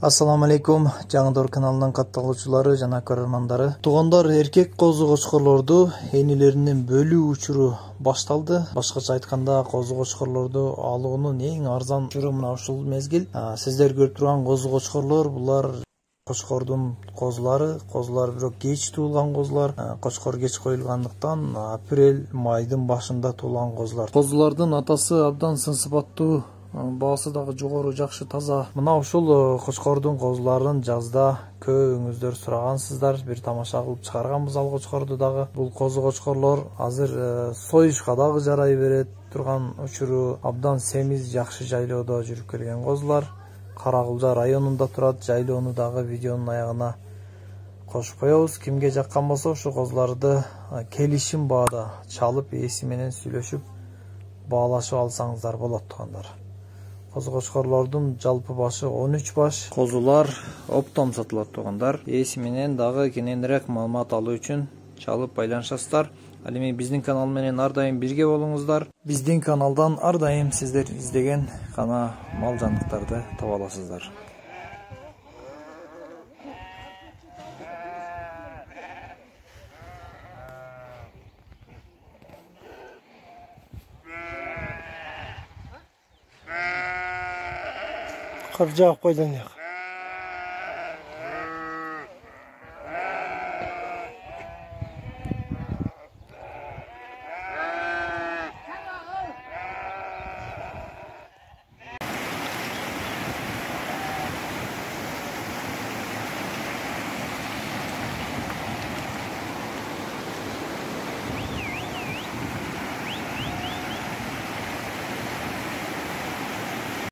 Assalamu алейкум, Жаңыдор каналынан катталуучулары жана көрөрмандары. Туугандар, эркек козу кочкорлорду энилеринен бөлүү учуру башталды. Башкача айтканда, козу кочкорлорду алуунун эң арзан учуру мына ушул мезгил. Сиздер көрүп турган козу кочкорлор булар кочкордун козулары бирок кеч туулган козулар. Кочкор кеч коюлгандыктан апрель майдын башында туулган козулар. Козулардын атасы абдан сын сыпаттуу, баасы дагы жогору, жакшы, таза. Мына ушул кочкордун козуларын жазда көбүңүздөр сурагансыздар. Бир тамаша кылып чыгарганбыз ал кочкорду дагы. Бул козу кочкорлор азыр союшка дагы жарай берет турган учуру, абдан семиз, жакшы жайлоодо жүрүп келген козулар. Каракулжа районунда турат. Жайлоону дагы видеонун аягына кошуп коебуз. Кимге жаккан болсо ушу козуларды келишим баада чалып, ээси менен сүйлөшүп баалашып алсаңыздар болот туугандар. Козу кочкорлордун жалпы башы 13 баш. Козулар оптом сатылат туугандар. Ээси менен дагы кененирээк маалымат алуу үчүн чалып байланышасыздар. Ал эми биздин канал менен ар дайым бирге болуңуздар. Биздин каналдан ар дайым сиздер издеген гана мал жандыктарды таба аласыздар. Кыржак койдон